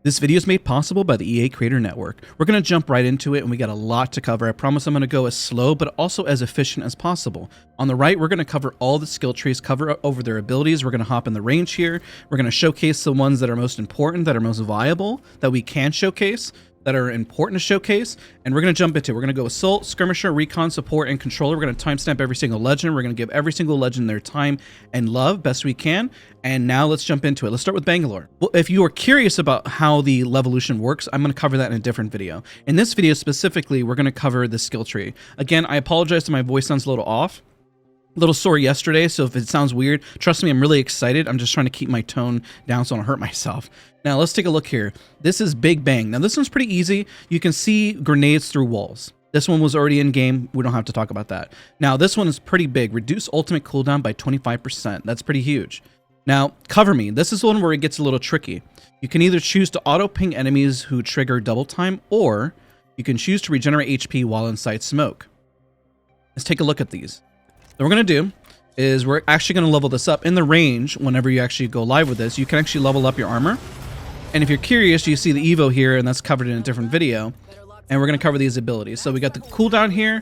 This video is made possible by the EA Creator Network. We're going to jump right into it, and we got a lot to cover. I promise I'm going to go as slow, but also as efficient as possible. On the right, we're going to cover all the skill trees, cover over their abilities. We're going to hop in the range here. We're going to showcase the ones that are most important, that are most viable, that we can showcase, that are important to showcase, and we're going to jump into it. We're going to go Assault, Skirmisher, Recon, Support, and Controller. We're going to timestamp every single legend. We're going to give every single legend their time and love best we can. And now let's jump into it. Let's start with Bangalore. Well, if you are curious about how the Levolution works, I'm going to cover that in a different video. In this video specifically, we're going to cover the skill tree. Again, I apologize if my voice sounds a little off. A little sore yesterday, so if it sounds weird, trust me, I'm really excited. I'm just trying to keep my tone down so I don't hurt myself. Now, let's take a look here. This is Big Bang. Now, this one's pretty easy. You can see grenades through walls. This one was already in game. We don't have to talk about that. Now, this one is pretty big. Reduce ultimate cooldown by 25%. That's pretty huge. Now, Cover Me. This is the one where it gets a little tricky. You can either choose to auto-ping enemies who trigger double time, or you can choose to regenerate HP while inside smoke. Let's take a look at these. What we're going to do is we're actually going to level this up in the range. Whenever you actually go live with this, you can actually level up your armor. And if you're curious, you see the Evo here, and that's covered in a different video. And we're going to cover these abilities. So we got the cooldown here,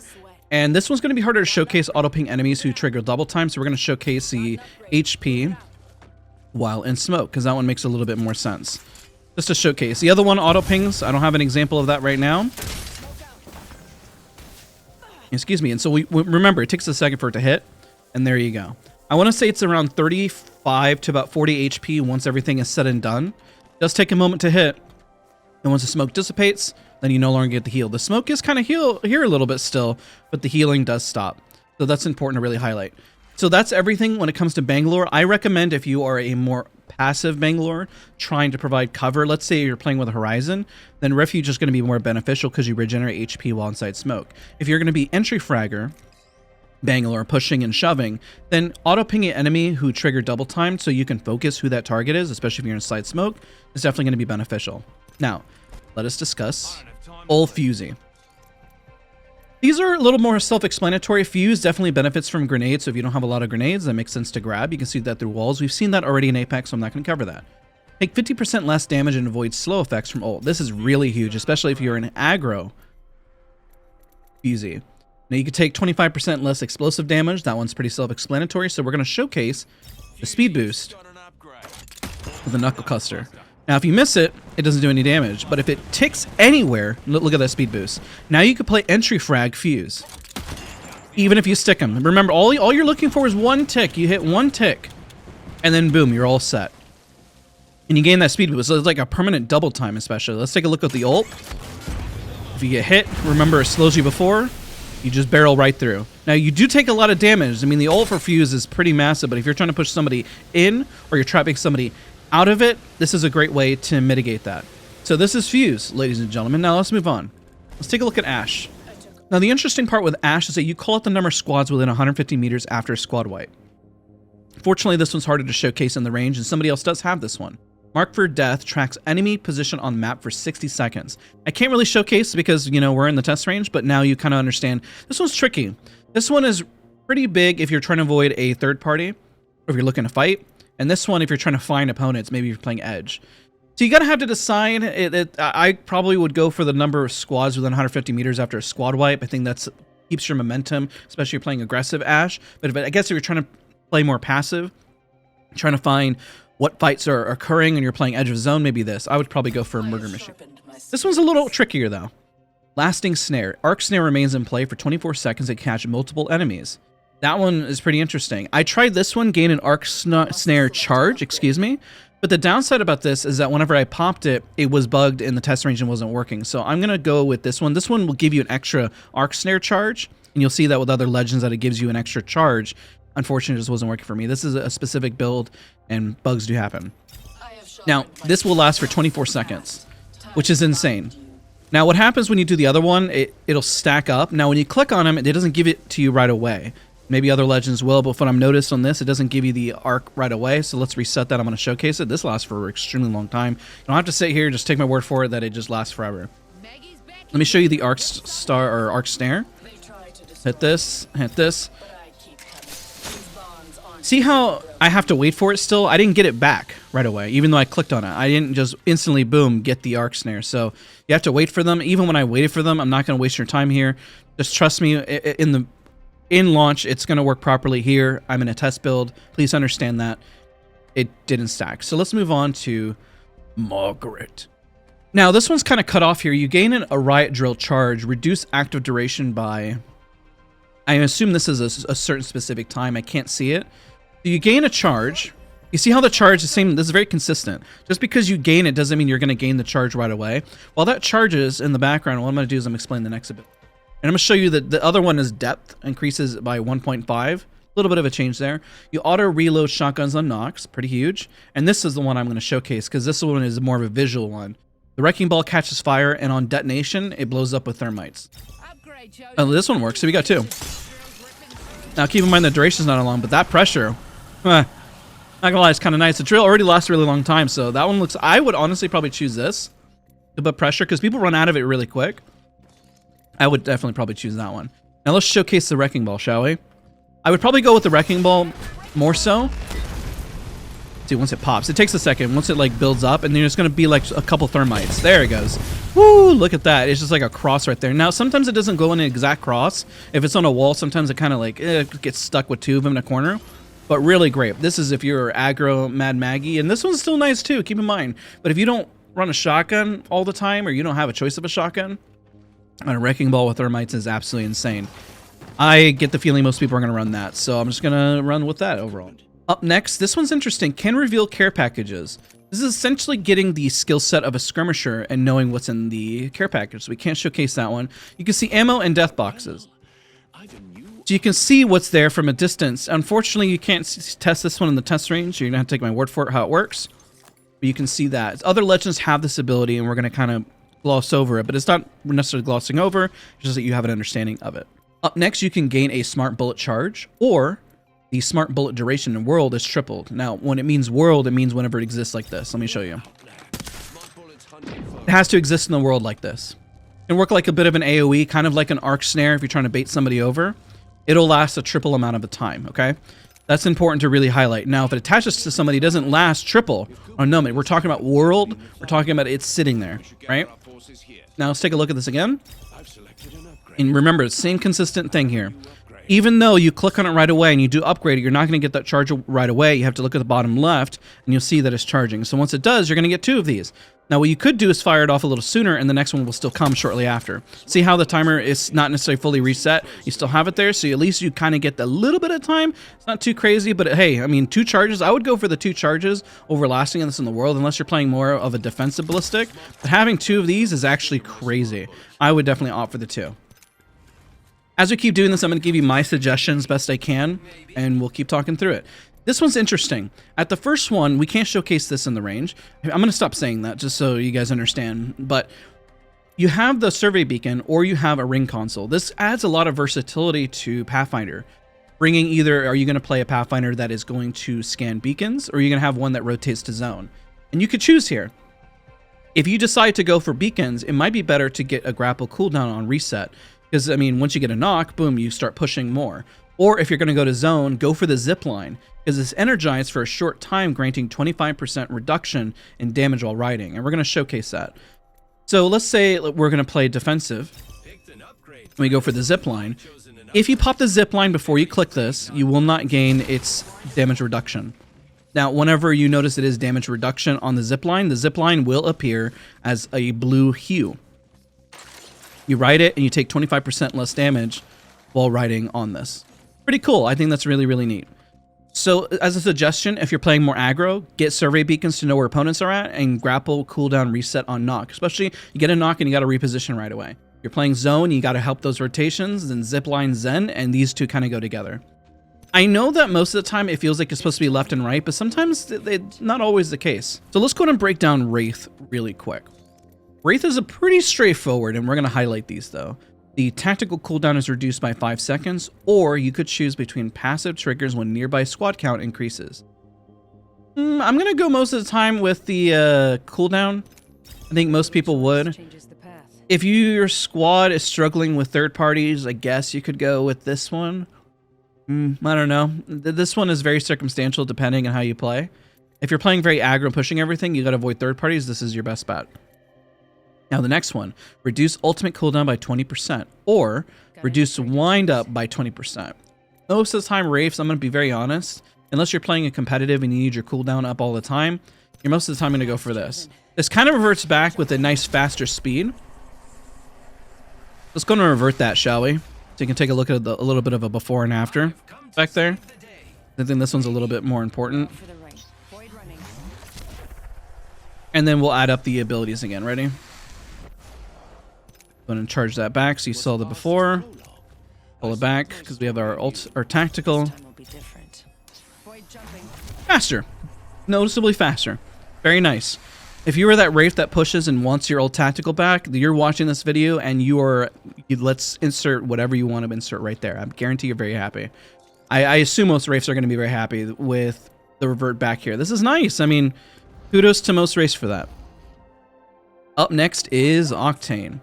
and this one's going to be harder to showcase auto-ping enemies who trigger double time. So we're going to showcase the HP while in smoke, because that one makes a little bit more sense. Just to showcase. The other one, auto-pings, I don't have an example of that right now. Excuse me. And so we remember, it takes a second for it to hit, and there you go. I want to say it's around 35 to about 40 HP once everything is said and done. It does take a moment to hit, and once the smoke dissipates, then you no longer get the heal. The smoke is kind of here a little bit still, but the healing does stop. So that's important to really highlight. So that's everything when it comes to Bangalore. I recommend if you are a more passive Bangalore trying to provide cover, let's say you're playing with a Horizon, then Refuge is going to be more beneficial because you regenerate HP while inside smoke. If you're going to be entry fragger Bangalore, pushing and shoving, then auto-ping an enemy who trigger double time so you can focus who that target is, especially if you're inside smoke, is definitely going to be beneficial. Now, let us discuss Old Fusey. These are a little more self-explanatory. Fuse definitely benefits from grenades, so if you don't have a lot of grenades, that makes sense to grab. You can see that through walls. We've seen that already in Apex, so I'm not going to cover that. Take 50% less damage and avoid slow effects from ult. This is really huge, especially if you're an aggro Fusey. Now, you could take 25% less explosive damage. That one's pretty self-explanatory, so we're going to showcase the speed boost with the Knuckle Cluster. Now, if you miss it, it doesn't do any damage, but if it ticks anywhere, look at that speed boost. Now you can play entry frag Fuse, even if you stick them. Remember, all you're looking for is one tick. You hit one tick, and then boom, you're all set. And you gain that speed boost. So it's like a permanent double time, especially. Let's take a look at the ult. If you get hit, remember it slows you before. You just barrel right through. Now, you do take a lot of damage. I mean, the ult for Fuse is pretty massive, but if you're trying to push somebody in or you're trapping somebody out of it, this is a great way to mitigate that. So this is Fuse, ladies and gentlemen. Now let's move on. Let's take a look at Ash. Now the interesting part with Ash is that you call out the number of squads within 150 meters after a squad wipe. Fortunately, this one's harder to showcase in the range, and somebody else does have this one. Mark for Death tracks enemy position on map for 60 seconds. I can't really showcase because, you know, we're in the test range, but now you kind of understand. This one's tricky. This one is pretty big if you're trying to avoid a third party, or if you're looking to fight. And this one, if you're trying to find opponents, maybe you're playing Edge. So you gotta have to decide. I probably would go for the number of squads within 150 meters after a squad wipe. I think that keeps your momentum, especially if you're playing aggressive Ash. But I guess if you're trying to play more passive, trying to find what fights are occurring and you're playing Edge of Zone, maybe this. I would probably go for a Murder Machine. This one's a little trickier though. Lasting Snare. Arc Snare remains in play for 24 seconds to catch multiple enemies. That one is pretty interesting. I tried this one, gain an arc snare charge, but the downside about this is that whenever I popped it, it was bugged in the test range and wasn't working. So I'm going to go with this one. This one will give you an extra arc snare charge, and you'll see that with other legends that it gives you an extra charge. Unfortunately, it just wasn't working for me. This is a specific build, and bugs do happen. Now, this will last for 24 seconds, which is insane. Now, what happens when you do the other one, it'll stack up. Now, when you click on them, it doesn't give it to you right away. Maybe other legends will, but what I've noticed on this, it doesn't give you the arc right away. So let's reset that. I'm going to showcase it. This lasts for an extremely long time. You don't have to sit here. Just take my word for it that it just lasts forever. Let me show you the arc star or arc snare. Hit this. Hit this. See how I have to wait for it still? I didn't get it back right away, even though I clicked on it. I didn't just instantly, boom, get the arc snare. So you have to wait for them. Even when I waited for them, I'm not going to waste your time here. Just trust me, in launch, it's going to work properly here. I'm in a test build. Please understand that it didn't stack. So let's move on to Margaret. Now, this one's kind of cut off here. You gain a riot drill charge, reduce active duration by... I assume this is a certain specific time. I can't see it. So you gain a charge. You see how the charge is the same? This is very consistent. Just because you gain it doesn't mean you're going to gain the charge right away. While that charges in the background, what I'm going to do is I'm going to explain the next a bit. And I'm going to show you that the other one is depth, increases by 1.5. A little bit of a change there. You auto reload shotguns on knocks, pretty huge. And this is the one I'm going to showcase because this one is more of a visual one. The wrecking ball catches fire, and on detonation, it blows up with thermites. Oh, this one works, so we got two. Now keep in mind the duration's not long, but that pressure, not gonna lie, it's kind of nice. The drill already lasts a really long time, so that one looks... I would honestly probably choose this to put pressure, because people run out of it really quick. I would definitely probably choose that one. Now let's showcase the wrecking ball, shall we? I would probably go with the wrecking ball more so. See, once it pops, it takes a second. Once it like builds up, and then there's gonna be like a couple thermites. There it goes. Woo! Look at that. It's just like a cross right there. Now, sometimes it doesn't go in an exact cross. If it's on a wall, sometimes it kind of like gets stuck with two of them in a corner. But really great. This is if you're aggro Mad Maggie, and this one's still nice too. Keep in mind. But if you don't run a shotgun all the time, or you don't have a choice of a shotgun, a wrecking ball with thermites is absolutely insane. I get the feeling most people are gonna run that, so I'm just gonna run with that overall. Up next, this one's interesting. Can reveal care packages. This is essentially getting the skill set of a skirmisher and knowing what's in the care package. So we can't showcase that one. You can see ammo and death boxes. So you can see what's there from a distance. Unfortunately, you can't test this one in the test range. You're gonna have to take my word for it how it works. But you can see that. Other legends have this ability, and we're gonna kind of gloss over it, but it's not necessarily glossing over, it's just that you have an understanding of it. Up next, you can gain a smart bullet charge, or the smart bullet duration in world is tripled. Now, when it means world, it means whenever it exists like this. Let me show you. It has to exist in the world like this. It can work like a bit of an AoE, kind of like an arc snare if you're trying to bait somebody over. It'll last a triple amount of the time, okay? That's important to really highlight. Now, if it attaches to somebody, it doesn't last triple. Oh, no, we're talking about world. We're talking about it sitting there, right? Now, let's take a look at this again. And remember, same consistent thing here. Even though you click on it right away and you do upgrade it, you're not going to get that charge right away. You have to look at the bottom left, and you'll see that it's charging. So once it does, you're going to get two of these. Now, what you could do is fire it off a little sooner, and the next one will still come shortly after. See how the timer is not necessarily fully reset? You still have it there, so at least you kind of get the little bit of time. It's not too crazy, but hey, I mean, 2 charges. I would go for the 2 charges over lasting this in the world, unless you're playing more of a defensive ballistic. But having 2 of these is actually crazy. I would definitely opt for the 2. As we keep doing this, I'm going to give you my suggestions best I can, and we'll keep talking through it. This one's interesting. At the first one, we can't showcase this in the range. I'm going to stop saying that just so you guys understand. But you have the survey beacon, or you have a ring console. This adds a lot of versatility to Pathfinder. Bringing either, are you going to play a Pathfinder that is going to scan beacons, or are you going to have one that rotates to zone? And you could choose here. If you decide to go for beacons, it might be better to get a grapple cooldown on reset. Because, I mean, once you get a knock, boom, you start pushing more. Or if you're going to go to zone, go for the zip line. Because it's energized for a short time, granting 25% reduction in damage while riding. And we're going to showcase that. So let's say we're going to play defensive. We go for the zip line. If you pop the zip line before you click this, you will not gain its damage reduction. Now, whenever you notice it is damage reduction on the zip line will appear as a blue hue. You ride it and you take 25% less damage while riding on this. Pretty cool. I think that's really, really neat. So as a suggestion, if you're playing more aggro, get survey beacons to know where opponents are at, and grapple, cooldown, reset on knock. Especially you get a knock and you got to reposition right away. You're playing zone, you got to help those rotations, then zipline, zen, and these two kind of go together. I know that most of the time it feels like it's supposed to be left and right, but sometimes it's not always the case. So let's go ahead and break down Wraith really quick. Wraith is a pretty straightforward, and we're going to highlight these though. The tactical cooldown is reduced by 5 seconds, or you could choose between passive triggers when nearby squad count increases. I'm going to go most of the time with the cooldown. I think most people would. If your squad is struggling with third parties, I guess you could go with this one. I don't know. This one is very circumstantial depending on how you play. If you're playing very aggro, pushing everything, you got to avoid third parties. This is your best bet. Now the next one, reduce ultimate cooldown by 20% or reduce wind up by 20%. Most of the time, Wraiths, I'm going to be very honest, unless you're playing a competitive and you need your cooldown up all the time, you're most of the time going to go for this. This kind of reverts back with a nice faster speed. Let's go and revert that, shall we? So you can take a look at a little bit of a before and after back there. I think this one's a little bit more important. And then we'll add up the abilities again. Ready? Go ahead and charge that back so you saw the before. Pull it back because we have our tactical. Faster. Noticeably faster. Very nice. If you were that Wraith that pushes and wants your old tactical back, you're watching this video and let's insert whatever you want to insert right there. I guarantee you're very happy. I assume most Wraiths are going to be very happy with the revert back here. This is nice. I mean, kudos to most Wraiths for that. Up next is Octane.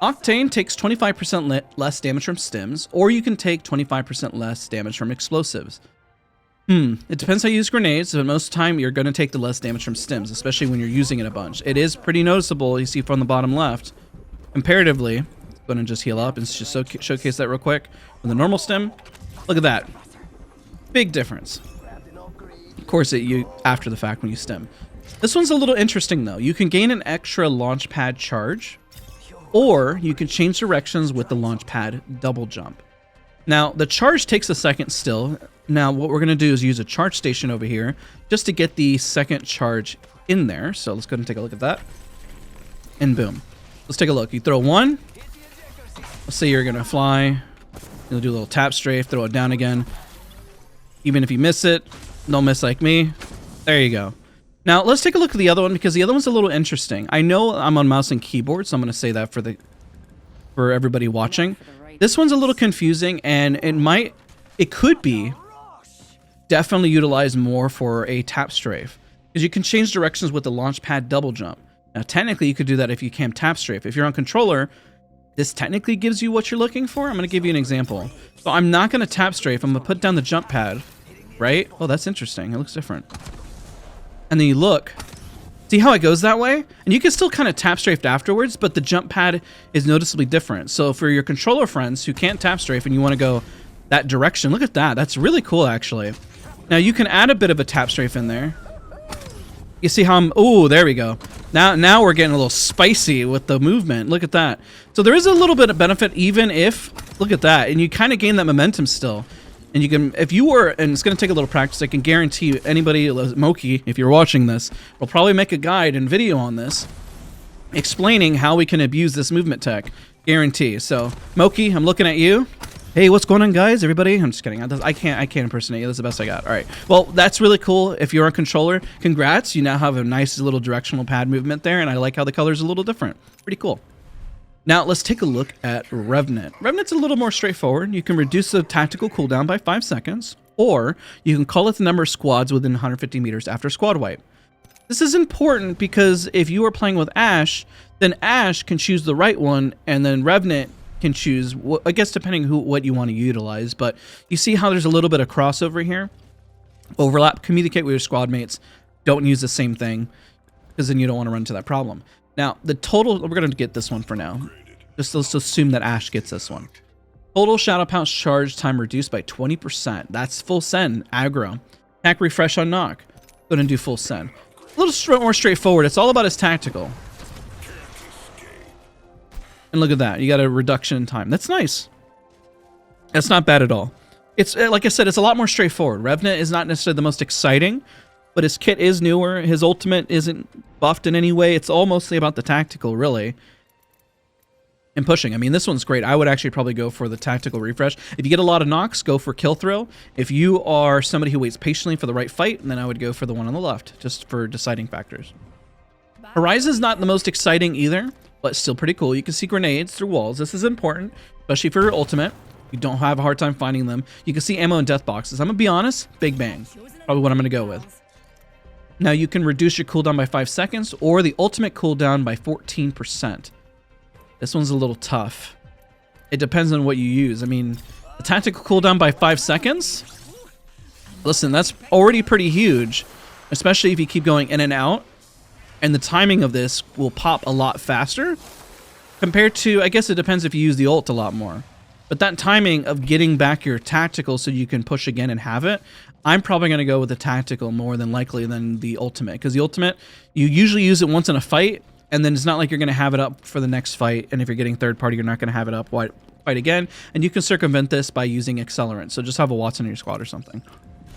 Octane takes 25% less damage from stims, or you can take 25% less damage from explosives. It depends how you use grenades, but most of the time you're going to take the less damage from stims, especially when you're using it a bunch. It is pretty noticeable, you see from the bottom left. Comparatively, go ahead and just heal up and just showcase that real quick. With the normal stim, look at that. Big difference. Of course, after the fact when you stim. This one's a little interesting though. You can gain an extra launch pad charge, or you can change directions with the launch pad double jump. Now, the charge takes a second still. Now, what we're going to do is use a charge station over here just to get the second charge in there. So let's go ahead and take a look at that. And boom. Let's take a look. You throw one. Let's say you're going to fly. You'll do a little tap strafe, throw it down again. Even if you miss it, don't miss like me. There you go. Now, let's take a look at the other one because the other one's a little interesting. I know I'm on mouse and keyboard, so I'm going to say that for everybody watching. This one's a little confusing, and it could be definitely utilized more for a tap strafe because you can change directions with the launch pad double jump. Now, technically, you could do that if you can tap strafe. If you're on controller, this technically gives you what you're looking for. I'm going to give you an example. So I'm not going to tap strafe. I'm going to put down the jump pad, right? Oh, that's interesting. It looks different. And then you look. See how it goes that way? And you can still kind of tap strafe afterwards, but the jump pad is noticeably different. So for your controller friends who can't tap strafe and you want to go that direction, look at that. That's really cool, actually. Now you can add a bit of a tap strafe in there. You see how oh, there we go. Now we're getting a little spicy with the movement. Look at that. So there is a little bit of benefit even if, look at that, and you kind of gain that momentum still. And you can, if you were, and it's going to take a little practice, I can guarantee you anybody, Moki, if you're watching this, will probably make a guide and video on this, explaining how we can abuse this movement tech. Guarantee. So, Moki, I'm looking at you. Hey, what's going on, guys? Everybody? I'm just kidding. I can't impersonate you. That's the best I got. All right. Well, that's really cool. If you're on controller, congrats. You now have a nice little directional pad movement there, and I like how the color's a little different. Pretty cool. Now, let's take a look at Revenant. Revenant's a little more straightforward. You can reduce the tactical cooldown by 5 seconds, or you can call it the number of squads within 150 meters after squad wipe. This is important because if you are playing with Ashe, then Ashe can choose the right one, and then Revenant can choose, I guess depending what you want to utilize, but you see how there's a little bit of crossover here? Overlap, communicate with your squad mates, don't use the same thing, because then you don't want to run into that problem. Now, the total, we're going to get this one for now. Just let's assume that Ashe gets this one. Total Shadow Pounce charge time reduced by 20%. That's full send, aggro. Attack refresh on knock. Go ahead and do full send. A little more straightforward. It's all about his tactical. And look at that. You got a reduction in time. That's nice. That's not bad at all. It's, like I said, it's a lot more straightforward. Revenant is not necessarily the most exciting, but his kit is newer. His ultimate isn't buffed in any way. It's all mostly about the tactical, really. And pushing. I mean, this one's great. I would actually probably go for the tactical refresh. If you get a lot of knocks, go for kill thrill. If you are somebody who waits patiently for the right fight, then I would go for the one on the left, just for deciding factors. Horizon's not the most exciting either, but still pretty cool. You can see grenades through walls. This is important, especially for your ultimate. You don't have a hard time finding them. You can see ammo in death boxes. I'm going to be honest, Big Bang. Probably what I'm going to go with. Now you can reduce your cooldown by 5 seconds or the ultimate cooldown by 14%. This one's a little tough. It depends on what you use. I mean, The tactical cooldown by 5 seconds. Listen, that's already pretty huge, especially if you keep going in and out. And the timing of this will pop a lot faster compared to, I guess it depends if you use the ult a lot more. But that timing of getting back your tactical so you can push again and have it, I'm probably going to go with the tactical more than likely than the ultimate. Because the ultimate, you usually use it once in a fight, and then it's not like you're going to have it up for the next fight. And if you're getting third party, you're not going to have it up fight again. And you can circumvent this by using accelerant. So just have a Wattson in your squad or something.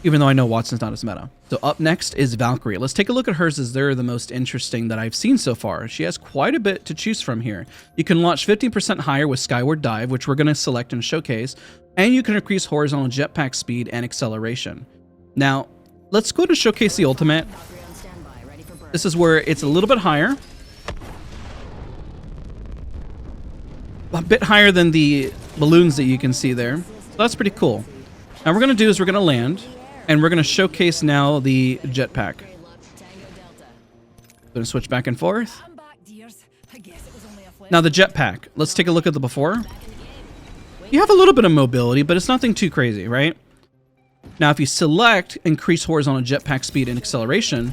Even though I know Wattson's not as meta. So up next is Valkyrie. Let's take a look at hers, as they're the most interesting that I've seen so far. She has quite a bit to choose from here. You can launch 15% higher with Skyward Dive, which we're going to select and showcase, and you can increase horizontal jetpack speed and acceleration. Now, let's go to showcase the ultimate. This is where it's a little bit higher. A bit higher than the balloons that you can see there. So that's pretty cool. Now what we're going to do is we're going to land, and we're going to showcase now the jetpack. Going to switch back and forth. Now the jetpack. Let's take a look at the before. You have a little bit of mobility, but it's nothing too crazy, right? Now if you select increase horizontal jetpack speed and acceleration,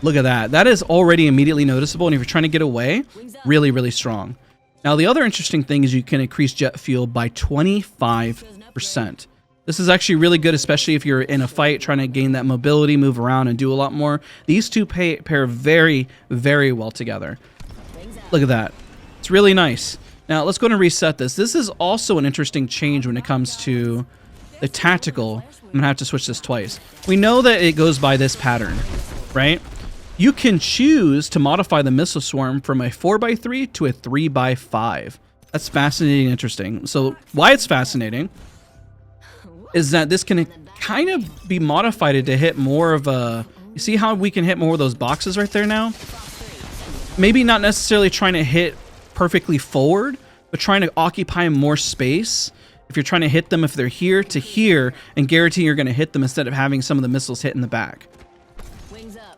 look at that. That is already immediately noticeable, and if you're trying to get away, really, really strong. Now the other interesting thing is you can increase jet fuel by 25%. This is actually really good, especially if you're in a fight trying to gain that mobility, move around, and do a lot more. These two pair very, very well together. Look at that. It's really nice. Now, let's go and reset this. This is also an interesting change when it comes to the tactical. I'm going to have to switch this twice. We know that it goes by this pattern, right? You can choose to modify the missile swarm from a 4x3 to a 3x5. That's fascinating and interesting. So why it's fascinating is that this can kind of be modified to hit more of a... You see how we can hit more of those boxes right there now? Maybe not necessarily trying to hit perfectly forward, but trying to occupy more space. If you're trying to hit them, if they're here to here, and guarantee you're going to hit them instead of having some of the missiles hit in the back.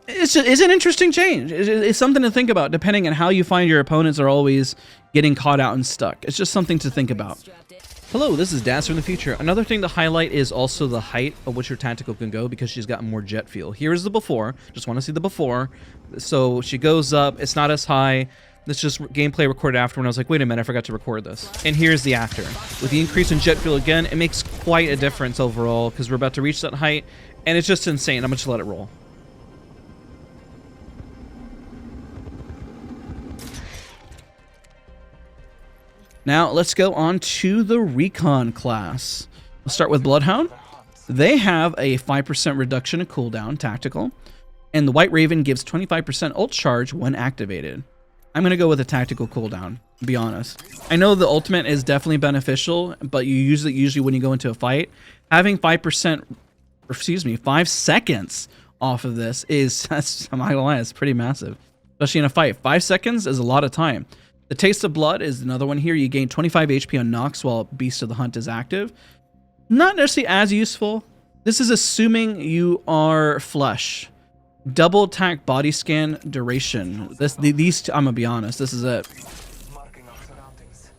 It's an interesting change. It's something to think about, depending on how you find your opponents are always getting caught out and stuck. It's just something to think about. Hello, this is Daz from the future. Another thing to highlight is also the height of which your tactical can go, because she's got more jet fuel. Here's the before. Just want to see the before. So she goes up. It's not as high. This is just gameplay recorded after when I was like, wait a minute, I forgot to record this. And here's the after. With the increase in jet fuel again, it makes quite a difference overall, because we're about to reach that height, and it's just insane. I'm going to just let it roll. Now, let's go on to the Recon class. We'll start with Bloodhound. They have a 5% reduction in cooldown, tactical, and the White Raven gives 25% ult charge when activated. I'm going to go with a tactical cooldown, to be honest. I know the ultimate is definitely beneficial, but you use it usually when you go into a fight. Having 5 seconds off of this is, I'm not gonna lie, it's pretty massive. Especially in a fight. 5 seconds is a lot of time. The Taste of Blood is another one here. You gain 25 HP on knocks while Beast of the Hunt is active. Not necessarily as useful. This is assuming you are flesh. Double attack body scan duration. These two, I'm gonna be honest, this is it.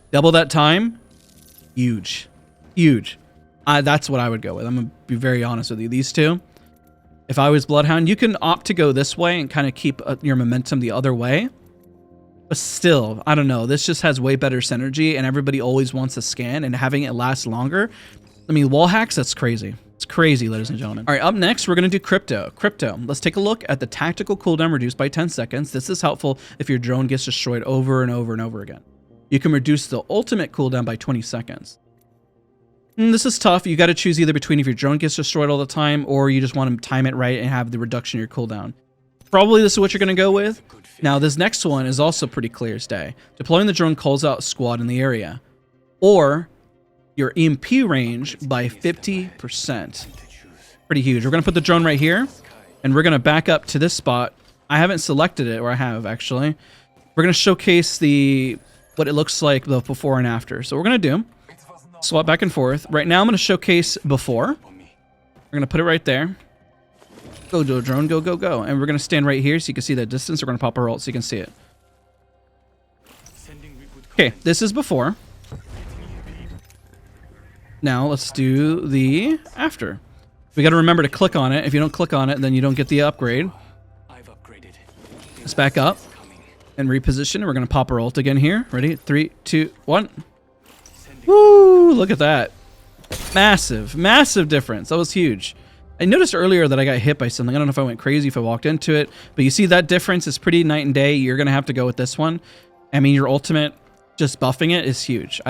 Double that time. Huge. Huge. That's what I would go with. I'm gonna be very honest with you. These two. If I was Bloodhound, you can opt to go this way and kind of keep your momentum the other way. But still, I don't know. This just has way better synergy, and everybody always wants a scan, and having it last longer. I mean, wall hacks, that's crazy. It's crazy, ladies and gentlemen. All right, up next, we're going to do Crypto. Crypto, let's take a look at the tactical cooldown reduced by 10 seconds. This is helpful if your drone gets destroyed over and over and over again. You can reduce the ultimate cooldown by 20 seconds. This is tough. You got to choose either between if your drone gets destroyed all the time, or you just want to time it right and have the reduction of your cooldown. Probably this is what you're going to go with. Now, this next one is also pretty clear as day. Deploying the drone calls out a squad in the area, or your EMP range by 50%. Pretty huge. We're going to put the drone right here, and we're going to back up to this spot. I haven't selected it, or I have, actually. We're going to showcase what it looks like the before and after. So what we're going to do, swap back and forth. Right now, I'm going to showcase before. We're going to put it right there. Go, drone, go, go, go. And we're going to stand right here so you can see the distance. We're going to pop our ult so you can see it. Okay, this is before. Now let's do the after. We got to remember to click on it. If you don't click on it, then you don't get the upgrade. Let's back up and reposition. We're going to pop our ult again here. Ready? 3, 2, 1. Woo! Look at that. Massive, massive difference. That was huge. I noticed earlier that I got hit by something. I don't know if I went crazy, if I walked into it. But you see that difference is pretty night and day. You're going to have to go with this one. I mean, your ultimate, just buffing it is huge.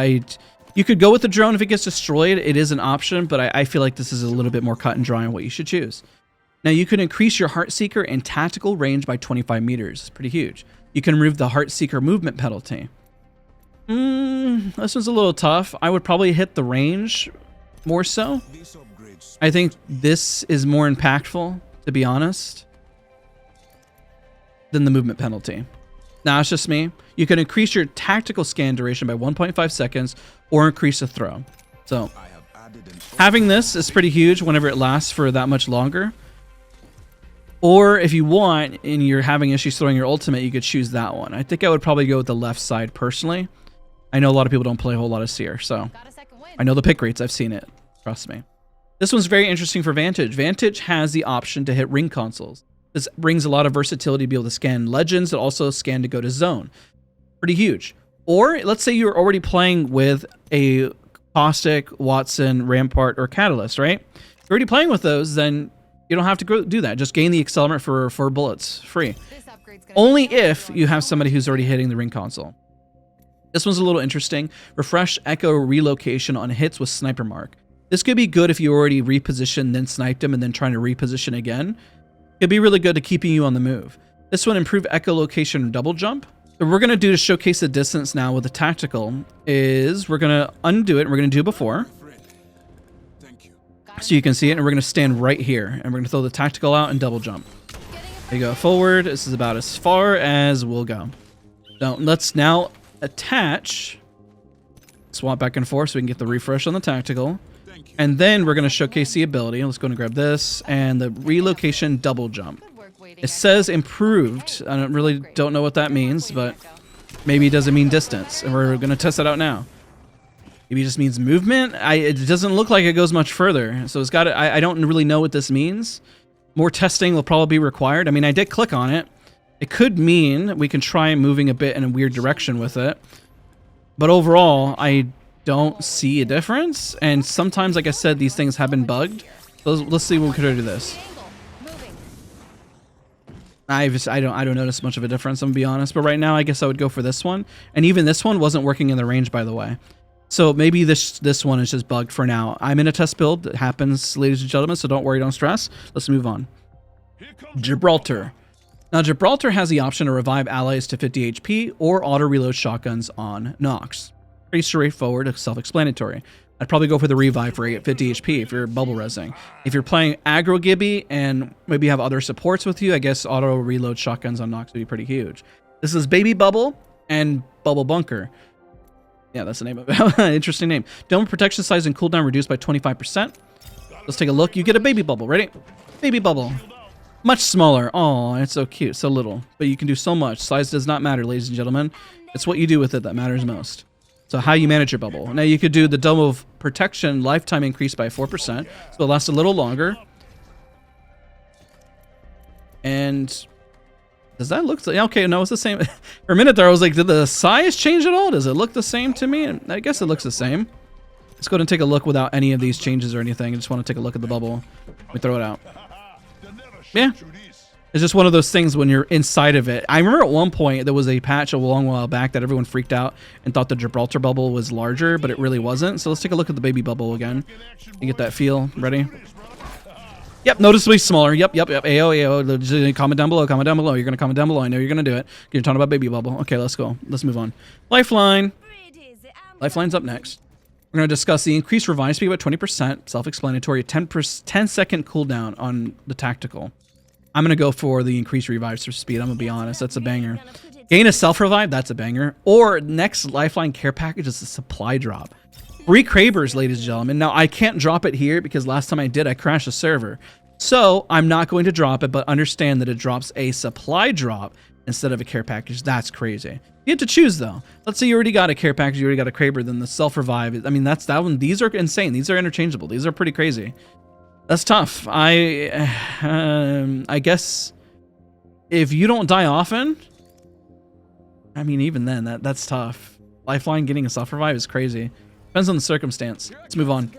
You could go with the drone if it gets destroyed. It is an option, but I feel like this is a little bit more cut and dry on what you should choose. Now, you can increase your Heartseeker and tactical range by 25 meters. It's pretty huge. You can remove the Heartseeker movement penalty. This one's a little tough. I would probably hit the range more so. I think this is more impactful, to be honest, than the movement penalty. Now, it's just me. You can increase your tactical scan duration by 1.5 seconds or increase the throw. So, having this is pretty huge whenever it lasts for that much longer. Or if you want and you're having issues throwing your ultimate, you could choose that one. I think I would probably go with the left side personally. I know a lot of people don't play a whole lot of Seer, so I know the pick rates. I've seen it. Trust me. This one's very interesting for Vantage. Vantage has the option to hit ring consoles. This brings a lot of versatility to be able to scan legends and also scan to go to zone. Pretty huge. Or let's say you're already playing with a Caustic, Wattson, Rampart, or Catalyst, right? If you're already playing with those, then you don't have to go do that. Just gain the accelerant for 4 bullets free. Only if you have somebody who's already hitting the ring console. This one's a little interesting. Refresh Echo relocation on hits with Sniper Mark. This could be good if you already repositioned, then sniped him, and then trying to reposition again. It'd be really good to keeping you on the move. This one, improve echolocation double jump. What we're going to do to showcase the distance now with the tactical is we're going to undo it, and we're going to do before. So you can see it, and we're going to stand right here, and we're going to throw the tactical out and double jump. There you go, forward. This is about as far as we'll go. So let's now attach, swap back and forth so we can get the refresh on the tactical. And then we're going to showcase the ability. Let's go and grab this and the relocation double jump. It says improved. I really don't know what that means, but maybe it doesn't mean distance. And we're going to test that out now. Maybe it just means movement. It doesn't look like it goes much further. So it's got. I don't really know what this means. More testing will probably be required. I mean, I did click on it. It could mean we can try moving a bit in a weird direction with it. But overall, I don't see a difference. And sometimes, like I said, these things have been bugged. So let's see what we could do this. I don't notice much of a difference, I'm gonna be honest. But right now, I guess I would go for this one. And even this one wasn't working in the range, by the way. So maybe this one is just bugged for now. I'm in a test build. It happens, ladies and gentlemen, so don't worry, don't stress. Let's move on. Gibraltar. Now, Gibraltar has the option to revive allies to 50 HP or auto-reload shotguns on Nox. Pretty straightforward, self-explanatory. I'd probably go for the revive for 50 HP if you're bubble resing. If you're playing aggro Gibby and maybe have other supports with you, I guess auto-reload shotguns on Nox would be pretty huge. This is Baby Bubble and Bubble Bunker. Yeah, that's the name of it. Interesting name. Dome protection size and cooldown reduced by 25%. Let's take a look. You get a Baby Bubble. Ready? Baby Bubble. Much smaller. Oh, it's so cute. So little. But you can do so much. Size does not matter, ladies and gentlemen. It's what you do with it that matters most. So how you manage your bubble. Now you could do the Dome of Protection lifetime increase by 4%. So it lasts a little longer. And does that look... Okay, no, it's the same. For a minute there, I was like, did the size change at all? Does it look the same to me? I guess it looks the same. Let's go ahead and take a look without any of these changes or anything. I just want to take a look at the bubble. Let me throw it out. Yeah. It's just one of those things when you're inside of it. I remember at one point there was a patch a long while back that everyone freaked out and thought the Gibraltar bubble was larger, but it really wasn't. So let's take a look at the Baby Bubble again. You get that feel. Ready? Yep, noticeably smaller. Yep. AO. Comment down below. Comment down below. You're going to comment down below. I know you're going to do it. You're talking about Baby Bubble. Okay, let's go. Let's move on. Lifeline. Lifeline's up next. We're going to discuss the increased revive speed by 20%. Self-explanatory. 10-second cooldown on the tactical. I'm going to go for the increased revive speed. I'm going to be honest. That's a banger. Gain a self-revive. That's a banger. Or next Lifeline care package is a supply drop. Free Cravers, ladies and gentlemen. Now, I can't drop it here because last time I did, I crashed the server. So, I'm not going to drop it, but understand that it drops a supply drop instead of a care package. That's crazy. You have to choose though. Let's say you already got a care package, you already got a Kraber, then the self-revive. I mean, that's that one. These are insane. These are interchangeable. These are pretty crazy. That's tough. I guess if you don't die often, I mean, even then, that's tough. Lifeline getting a self-revive is crazy. Depends on the circumstance. Let's move on.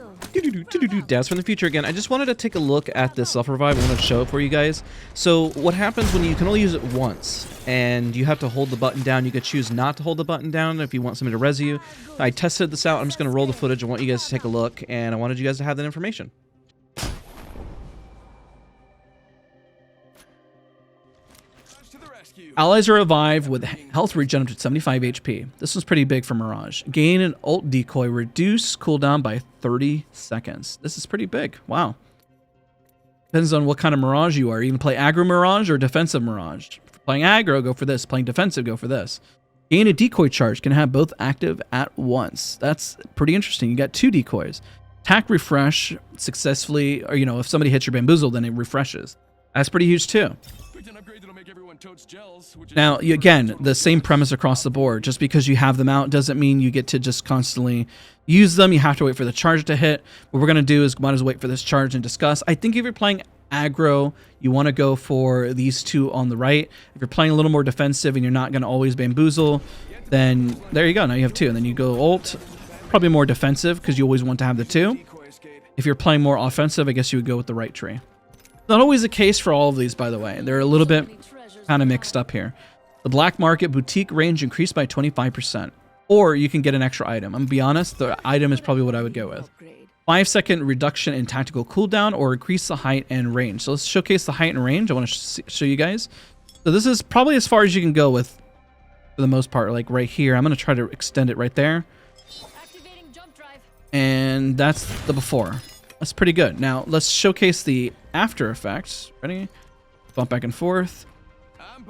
Dads from the future again. I just wanted to take a look at this self-revive. I wanted to show it for you guys. So what happens when you can only use it once and you have to hold the button down? You could choose not to hold the button down if you want somebody to res you. I tested this out. I'm just going to roll the footage. I want you guys to take a look, and I wanted you guys to have that information. Allies are revived with health regen up to 75 HP. This was pretty big for Mirage. Gain an ult decoy. Reduce cooldown by 30 seconds. This is pretty big. Wow. Depends on what kind of Mirage you are. You can play aggro Mirage or defensive Mirage. If playing aggro, go for this. Playing defensive, go for this. Gain a decoy charge. Can have both active at once. That's pretty interesting. You got 2 decoys. Attack refresh successfully, or if somebody hits your bamboozle, then it refreshes. That's pretty huge too. Now, again, the same premise across the board. Just because you have them out doesn't mean you get to just constantly use them. You have to wait for the charge to hit. What we're going to do is might as well wait for this charge and discuss. I think if you're playing aggro, you want to go for these 2 on the right. If you're playing a little more defensive and you're not going to always bamboozle, then there you go. Now you have 2. And then you go ult. Probably more defensive because you always want to have the 2. If you're playing more offensive, I guess you would go with the right tree. Not always the case for all of these, by the way. They're a little bit kind of mixed up here. The black market boutique range increased by 25%. Or you can get an extra item. I'm going to be honest, the item is probably what I would go with. 5-second reduction in tactical cooldown or increase the height and range. So let's showcase the height and range. I want to show you guys. So this is probably as far as you can go with, for the most part, like right here. I'm going to try to extend it right there. And that's the before. That's pretty good. Now let's showcase the after effects. Ready? Bump back and forth.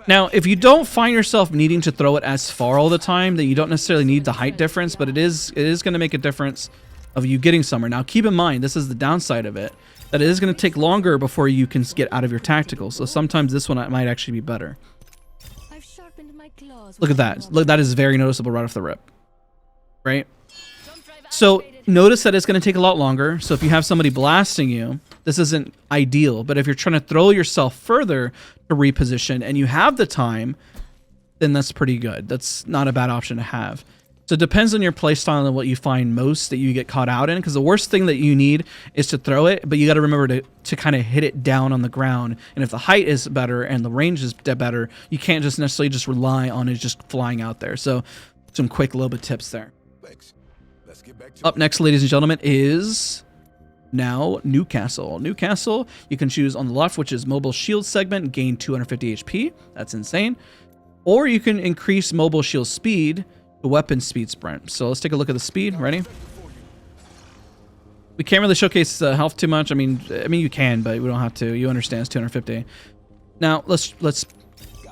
Now, if you don't find yourself needing to throw it as far all the time, then you don't necessarily need the height difference, but it is going to make a difference of you getting somewhere. Now, keep in mind, this is the downside of it, that it is going to take longer before you can get out of your tactical. So sometimes this one might actually be better. Look at that. Look, that is very noticeable right off the rip. Right? So notice that it's going to take a lot longer. So if you have somebody blasting you, this isn't ideal. But if you're trying to throw yourself further to reposition and you have the time, then that's pretty good. That's not a bad option to have. So it depends on your playstyle and what you find most that you get caught out in. Because the worst thing that you need is to throw it, but you got to remember to kind of hit it down on the ground. And if the height is better and the range is better, you can't just necessarily just rely on it just flying out there. So some quick Loba tips there. Up next, ladies and gentlemen, is now Newcastle. Newcastle, you can choose on the left, which is mobile shield segment, gain 250 HP. That's insane. Or you can increase mobile shield speed to weapon speed sprint. So let's take a look at the speed. Ready? We can't really showcase health too much. I mean you can, but we don't have to. You understand it's 250. Now let's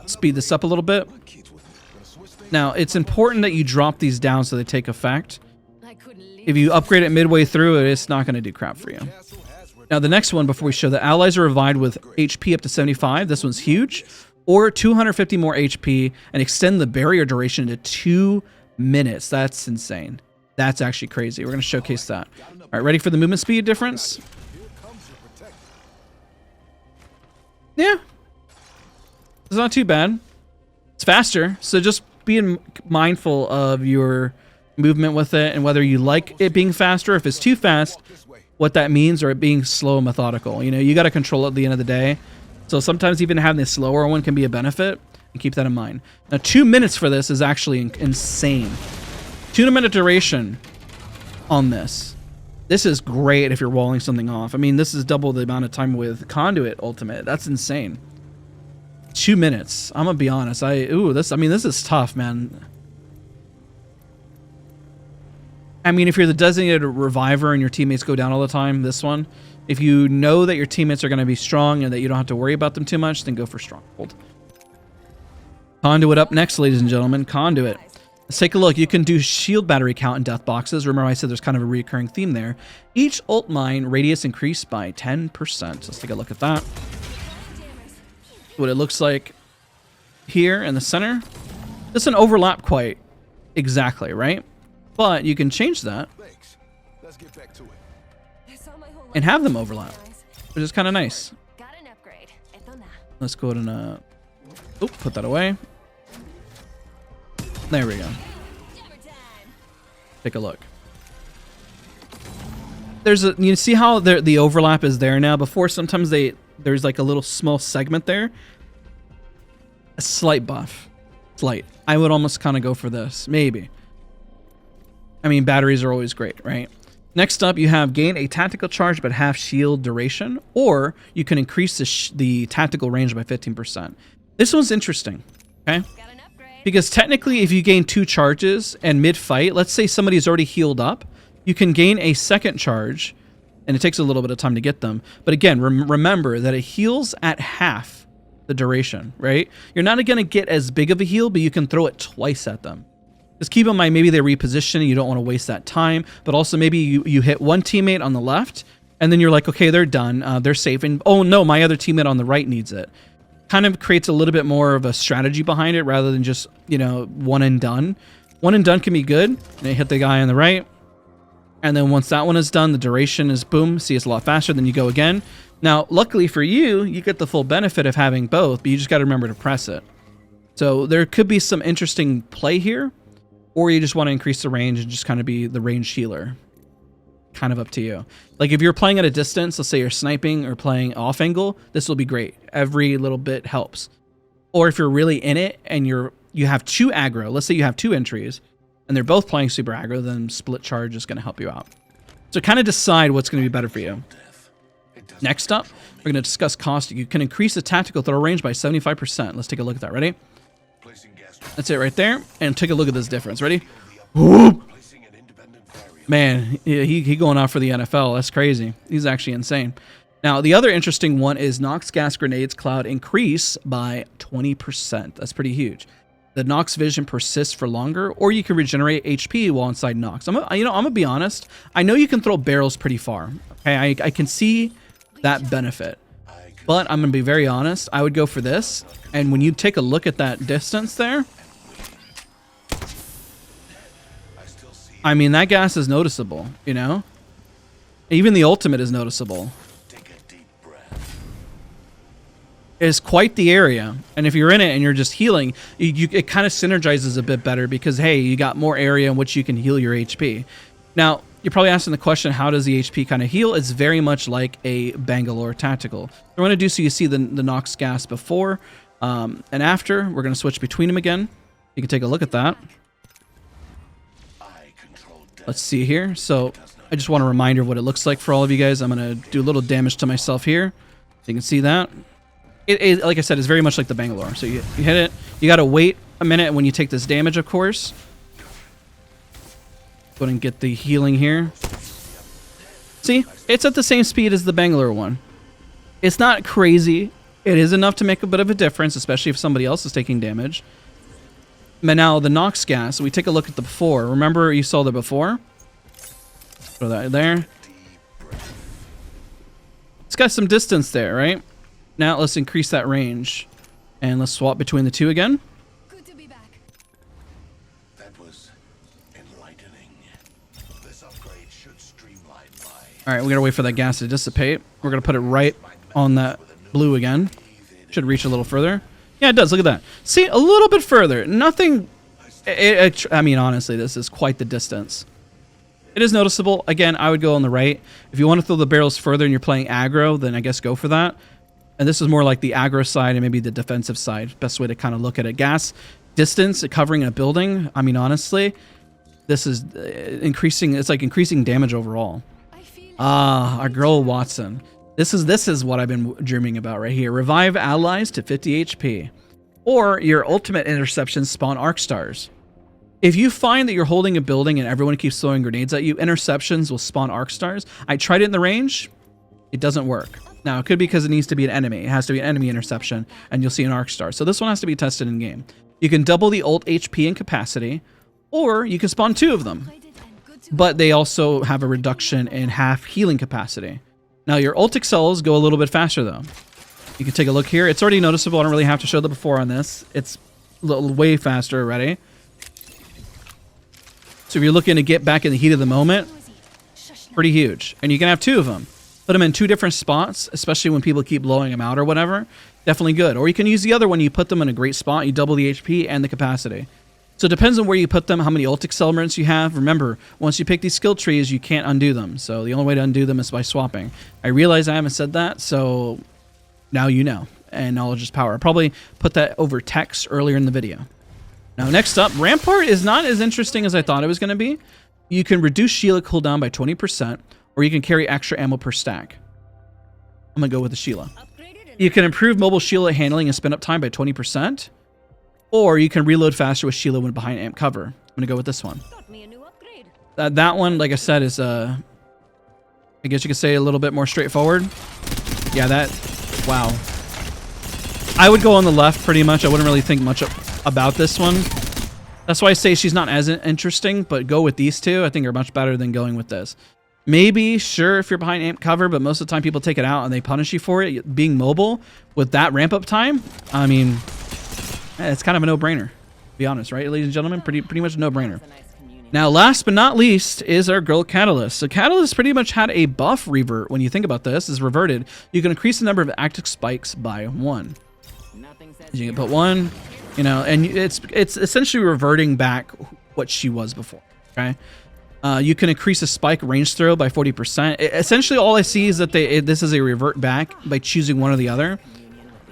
speed this up a little bit. Now it's important that you drop these down so they take effect. If you upgrade it midway through, it's not going to do crap for you. Now, the next one, before we show, the allies are revived with HP up to 75. This one's huge. Or 250 more HP and extend the barrier duration to 2 minutes. That's insane. That's actually crazy. We're going to showcase that. All right, ready for the movement speed difference? Yeah. It's not too bad. It's faster. So just being mindful of your movement with it and whether you like it being faster. If it's too fast, what that means, or it being slow and methodical. You got to control it at the end of the day. So sometimes even having the slower one can be a benefit, and keep that in mind. Now 2 minutes for this is actually insane. 2-minute duration on this. This is great if you're walling something off. I mean, this is double the amount of time with Conduit Ultimate. That's insane. 2 minutes. I'm gonna be honest. This is tough, man. I mean, if you're the designated reviver and your teammates go down all the time, this one, if you know that your teammates are going to be strong and that you don't have to worry about them too much, then go for Stronghold. Conduit up next, ladies and gentlemen. Conduit. Let's take a look. You can do shield battery count in death boxes. Remember I said there's kind of a recurring theme there. Each ult mine radius increased by 10%. Let's take a look at that. What it looks like. here in the center doesn't overlap quite exactly, right? But you can change that and have them overlap, which is kind of nice. Let's go ahead and put that away. There we go. Take a look. You see how the overlap is there now? Before, sometimes there's like a little small segment there. A slight buff. Slight. I would almost kind of go for this. Maybe. I mean, batteries are always great, right? Next up, you have gain a tactical charge but half shield duration, or you can increase the tactical range by 15%. This one's interesting, okay? Because technically, if you gain 2 charges and mid-fight, let's say somebody's already healed up, you can gain a second charge, and it takes a little bit of time to get them. But again, remember that it heals at half the duration, right? You're not going to get as big of a heal, but you can throw it twice at them. Just keep in mind, maybe they reposition, you don't want to waste that time, but also maybe you hit one teammate on the left, and then you're like, okay, they're done, they're safe, and oh no, my other teammate on the right needs it. Kind of creates a little bit more of a strategy behind it rather than just, you know, one and done. One and done can be good, and they hit the guy on the right, and then once that one is done, the duration is boom, see, it's a lot faster, then you go again. Now, luckily for you, you get the full benefit of having both, but you just got to remember to press it. So there could be some interesting play here, or you just want to increase the range and just kind of be the range healer. Kind of up to you. Like if you're playing at a distance, let's say you're sniping or playing off angle, this will be great. Every little bit helps. Or if you're really in it and you have 2 aggro, let's say you have 2 entries and they're both playing super aggro, then split charge is going to help you out. So kind of decide what's going to be better for you. Next up, we're going to discuss Caustic. You can increase the tactical throw range by 75%. Let's take a look at that. Ready? That's it right there. And take a look at this difference. Ready? Whoop! Man, he going out for the NFL. That's crazy. He's actually insane. Now, the other interesting one is Nox Gas Grenades Cloud increase by 20%. That's pretty huge. The Nox vision persists for longer, or you can regenerate HP while inside Nox. I'm gonna be honest. I know you can throw barrels pretty far. Okay, I can see that benefit. But I'm going to be very honest. I would go for this. And when you take a look at that distance there, I mean, that gas is noticeable, you know? Even the ultimate is noticeable. It's quite the area. And if you're in it and you're just healing, it kind of synergizes a bit better because, hey, you got more area in which you can heal your HP. Now, you're probably asking the question, how does the HP kind of heal? It's very much like a Bangalore tactical. What we're going to do, so you see the Nox gas before and after. We're going to switch between them again. You can take a look at that. Let's see here. So I just want a reminder of what it looks like for all of you guys. I'm going to do a little damage to myself here. You can see that. It, like I said, is very much like the Bangalore. So you hit it. You got to wait a minute when you take this damage, of course. Go ahead and get the healing here. See, it's at the same speed as the Bangalore one. It's not crazy. It is enough to make a bit of a difference, especially if somebody else is taking damage. But now the Nox gas, we take a look at the before. Remember you saw the before? Throw that there. It's got some distance there, right? Now let's increase that range. And let's swap between the two again. Good to be back. That was enlightening. This upgrade should streamline my... Alright, we gotta wait for that gas to dissipate. We're gonna put it right on that blue again. Should reach a little further. Yeah, it does. Look at that. See, a little bit further. Nothing... I mean, honestly, this is quite the distance. It is noticeable. Again, I would go on the right. If you want to throw the barrels further and you're playing aggro, then I guess go for that. And this is more like the aggro side and maybe the defensive side. Best way to kind of look at it. Gas, distance, covering a building. I mean, honestly, this is increasing. It's like increasing damage overall. Ah, our girl Wattson. This is what I've been dreaming about right here. Revive allies to 50 HP. Or your ultimate interceptions spawn arc stars. If you find that you're holding a building and everyone keeps throwing grenades at you, interceptions will spawn arc stars. I tried it in the range. It doesn't work. Now, it could be because it needs to be an enemy. It has to be an enemy interception, and you'll see an arc star. So this one has to be tested in game. You can double the ult HP and capacity, or you can spawn 2 of them. But they also have a reduction in half healing capacity. Now, your ult excels go a little bit faster, though. You can take a look here. It's already noticeable. I don't really have to show the before on this. It's way faster already. So if you're looking to get back in the heat of the moment, pretty huge. And you can have 2 of them. Put them in 2 different spots, especially when people keep blowing them out or whatever. Definitely good. Or you can use the other one. You put them in a great spot. You double the HP and the capacity. So it depends on where you put them, how many ult accelerants you have. Remember, once you pick these skill trees, you can't undo them. So the only way to undo them is by swapping. I realize I haven't said that, so now you know. And knowledge is power. I'll probably put that over text earlier in the video. Now, next up, Rampart is not as interesting as I thought it was going to be. You can reduce Sheila cooldown by 20%, or you can carry extra ammo per stack. I'm going to go with the Sheila. You can improve mobile Sheila handling and spin up time by 20%, or you can reload faster with Sheila when behind amp cover. I'm going to go with this one. That one, like I said, is, I guess you could say a little bit more straightforward. Yeah, wow. I would go on the left pretty much. I wouldn't really think much about this one. That's why I say she's not as interesting, but go with these 2. I think are much better than going with this. Maybe, sure, if you're behind amp cover, but most of the time people take it out and they punish you for it. Being mobile with that ramp up time, I mean, it's kind of a no-brainer, to be honest, right, ladies and gentlemen? Pretty much a no-brainer. Now, last but not least is our girl Catalyst. So Catalyst pretty much had a buff revert. When you think about this, is reverted. You can increase the number of active spikes by 1. You can put 1, you know, and it's essentially reverting back what she was before, okay? You can increase a spike range throw by 40%. Essentially, all I see is that this is a revert back by choosing one or the other.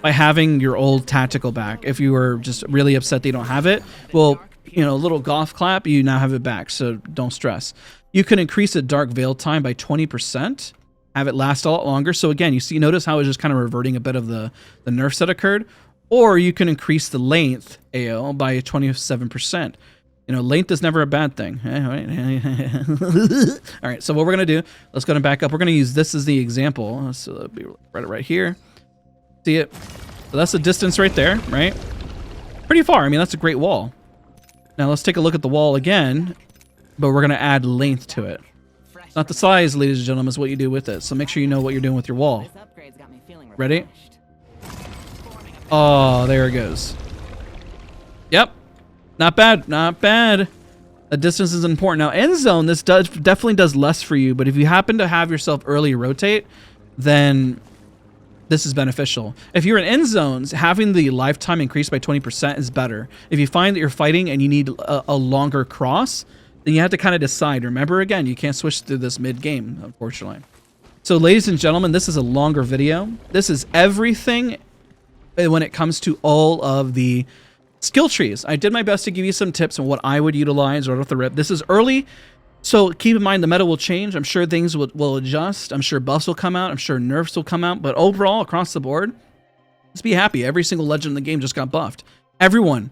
By having your old tactical back. If you were just really upset they don't have it, well, you know, a little golf clap, you now have it back, so don't stress. You can increase the dark veil time by 20%. Have it last a lot longer. So again, notice how it's just kind of reverting a bit of the nerfs that occurred. Or you can increase the length AO by 27%. You know, length is never a bad thing. All right, so what we're going to do, let's go and back up. We're going to use this as the example. So that'll be right here. See it? So that's the distance right there, right? Pretty far. I mean, that's a great wall. Now let's take a look at the wall again, but we're going to add length to it. Not the size, ladies and gentlemen, is what you do with it. So make sure you know what you're doing with your wall. Ready? Oh, there it goes. Yep. Not bad. Not bad. The distance is important. Now, end zone, this definitely does less for you, but if you happen to have yourself early rotate, then this is beneficial. If you're in end zones, having the lifetime increased by 20% is better. If you find that you're fighting and you need a longer cross, then you have to kind of decide. Remember, again, you can't switch through this mid-game, unfortunately. So, ladies and gentlemen, this is a longer video. This is everything when it comes to all of the skill trees. I did my best to give you some tips on what I would utilize right off the rip. This is early, so keep in mind the meta will change. I'm sure things will adjust. I'm sure buffs will come out. I'm sure nerfs will come out. But overall, across the board, let's be happy. Every single legend in the game just got buffed. Everyone,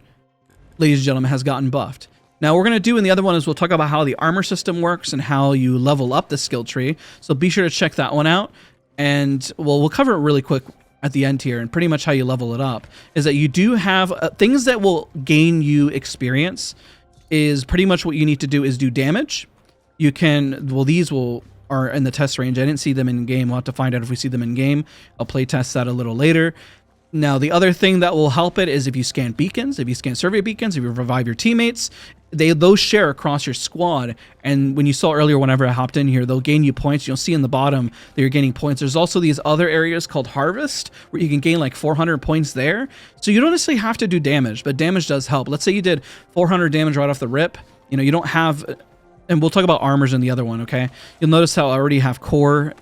ladies and gentlemen, has gotten buffed. Now, what we're going to do in the other one is we'll talk about how the armor system works and how you level up the skill tree. So be sure to check that one out. And we'll cover it really quick at the end here, and pretty much how you level it up is that you do have things that will gain you experience. Is pretty much what you need to do is do damage. You can, well, these are in the test range. I didn't see them in game. We'll have to find out if we see them in game. I'll play test that a little later. Now, the other thing that will help it is if you scan beacons, if you scan survey beacons, if you revive your teammates, those share across your squad. And when you saw earlier, whenever I hopped in here, they'll gain you points. You'll see in the bottom that you're gaining points. There's also these other areas called Harvest where you can gain like 400 points there. So you don't necessarily have to do damage, but damage does help. Let's say you did 400 damage right off the rip. You know, you don't have, and we'll talk about armors in the other one, okay? You'll notice how I already have core.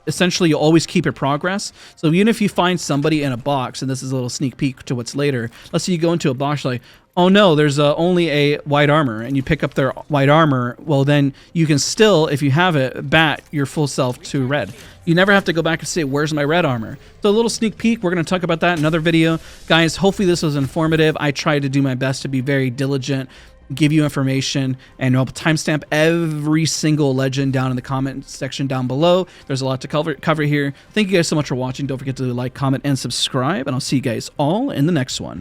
Essentially, you always keep your progress. So even if you find somebody in a box, and this is a little sneak peek to what's later, let's say you go into a box like, oh no, there's only a white armor, and you pick up their white armor, well then you can still, if you have it, bat your full self to red. You never have to go back and say, where's my red armor? So a little sneak peek, we're going to talk about that in another video. Guys, hopefully this was informative. I tried to do my best to be very diligent, give you information, and I'll timestamp every single legend down in the comment section down below. There's a lot to cover here. Thank you guys so much for watching. Don't forget to like, comment, and subscribe, and I'll see you guys all in the next one.